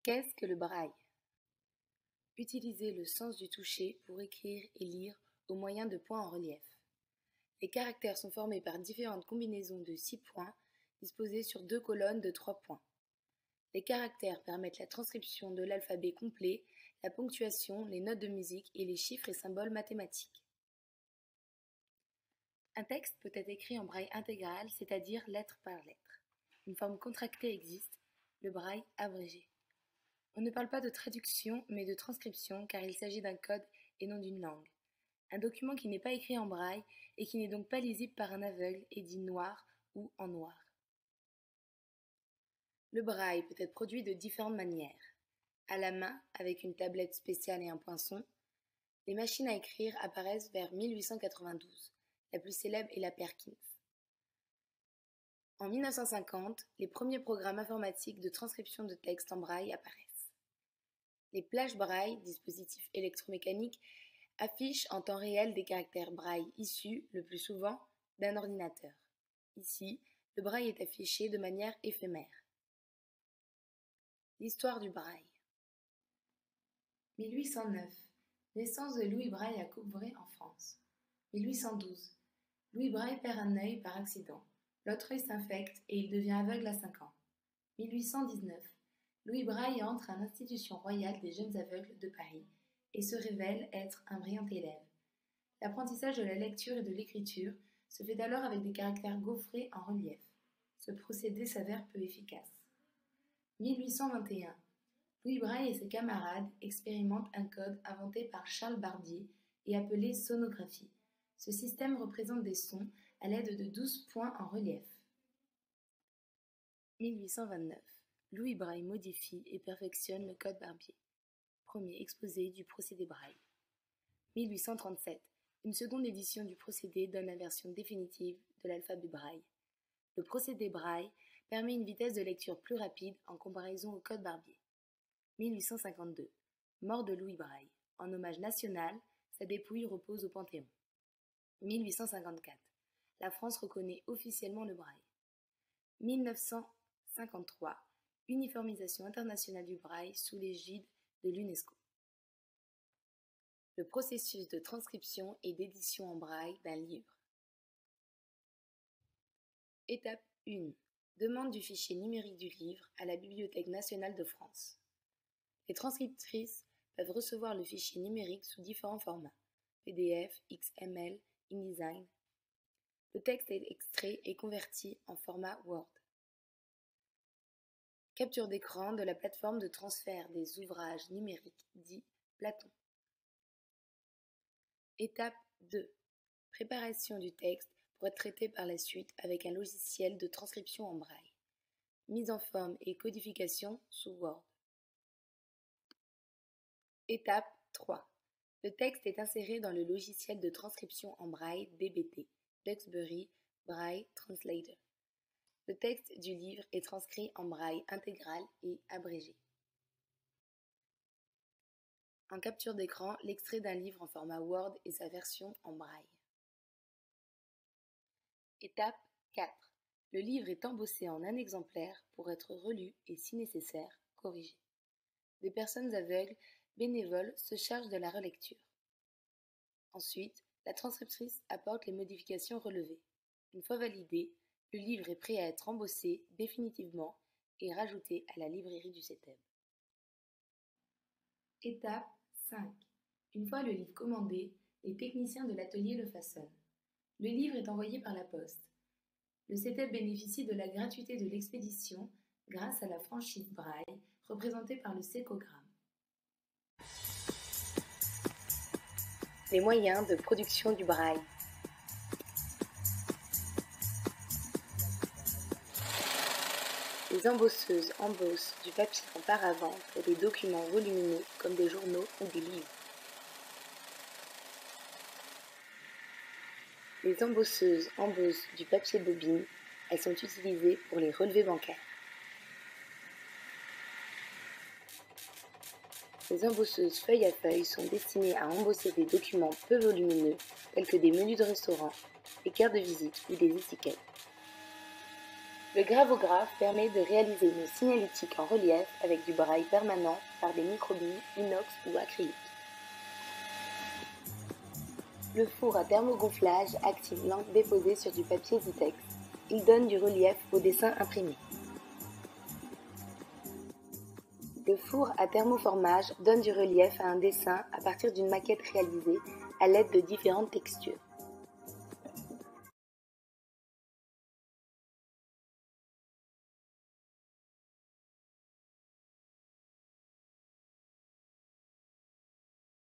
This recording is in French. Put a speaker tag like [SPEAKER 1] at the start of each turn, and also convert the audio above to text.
[SPEAKER 1] Qu'est-ce que le braille? Utiliser le sens du toucher pour écrire et lire au moyen de points en relief. Les caractères sont formés par différentes combinaisons de 6 points disposés sur 2 colonnes de 3 points. Les caractères permettent la transcription de l'alphabet complet, la ponctuation, les notes de musique et les chiffres et symboles mathématiques. Un texte peut être écrit en braille intégral, c'est-à-dire lettre par lettre. Une forme contractée existe, le braille abrégé. On ne parle pas de traduction, mais de transcription, car il s'agit d'un code et non d'une langue. Un document qui n'est pas écrit en braille et qui n'est donc pas lisible par un aveugle est dit noir ou en noir. Le braille peut être produit de différentes manières. À la main, avec une tablette spéciale et un poinçon. Les machines à écrire apparaissent vers 1892. La plus célèbre est la Perkins. En 1950, les premiers programmes informatiques de transcription de texte en braille apparaissent. Les plages braille, dispositifs électromécaniques, affichent en temps réel des caractères braille issus, le plus souvent, d'un ordinateur. Ici, le braille est affiché de manière éphémère. L'histoire du braille. 1809. Naissance de Louis Braille à Coupvray en France. 1812. Louis Braille perd un œil par accident. L'autre œil s'infecte et il devient aveugle à 5 ans. 1819. Louis Braille entre à l'Institution royale des jeunes aveugles de Paris et se révèle être un brillant élève. L'apprentissage de la lecture et de l'écriture se fait alors avec des caractères gaufrés en relief. Ce procédé s'avère peu efficace. 1821. Louis Braille et ses camarades expérimentent un code inventé par Charles Barbier et appelé sonographie. Ce système représente des sons à l'aide de 12 points en relief. 1829. Louis Braille modifie et perfectionne le code Barbier. Premier exposé du procédé Braille. 1837. Une seconde édition du procédé donne la version définitive de l'alphabet Braille. Le procédé Braille permet une vitesse de lecture plus rapide en comparaison au code Barbier. 1852. Mort de Louis Braille. En hommage national, sa dépouille repose au Panthéon. 1854. La France reconnaît officiellement le Braille. 1953. Uniformisation internationale du Braille sous l'égide de l'UNESCO. Le processus de transcription et d'édition en braille d'un livre. Étape 1. Demande du fichier numérique du livre à la Bibliothèque nationale de France. Les transcriptrices peuvent recevoir le fichier numérique sous différents formats, PDF, XML, InDesign. Le texte est extrait et converti en format Word. Capture d'écran de la plateforme de transfert des ouvrages numériques dit Platon. Étape 2. Préparation du texte pour être traité par la suite avec un logiciel de transcription en braille. Mise en forme et codification sous Word. Étape 3. Le texte est inséré dans le logiciel de transcription en braille DBT, Duxbury Braille Translator. Le texte du livre est transcrit en braille intégral et abrégé. En capture d'écran, l'extrait d'un livre en format Word et sa version en braille. Étape 4. Le livre est embossé en un exemplaire pour être relu et, si nécessaire, corrigé. Des personnes aveugles bénévoles se chargent de la relecture. Ensuite, la transcriptrice apporte les modifications relevées. Une fois validé, le livre est prêt à être embossé définitivement et rajouté à la librairie du CETEB. Étape 5. Une fois le livre commandé, les techniciens de l'atelier le façonnent. Le livre est envoyé par la poste. Le CETEB bénéficie de la gratuité de l'expédition grâce à la franchise Braille représentée par le sécogramme. Les moyens de production du Braille. Les embosseuses embossent du papier en paravent pour des documents volumineux comme des journaux ou des livres. Les embosseuses embossent du papier bobine, elles sont utilisées pour les relevés bancaires. Les embosseuses feuille à feuille sont destinées à embosser des documents peu volumineux tels que des menus de restaurant, des cartes de visite ou des étiquettes. Le gravographe permet de réaliser une signalétique en relief avec du braille permanent par des microbilles inox ou acrylique. Le four à thermogonflage active l'encre déposée sur du papier Zitex. Il donne du relief au dessin imprimé. Le four à thermoformage donne du relief à un dessin à partir d'une maquette réalisée à l'aide de différentes textures.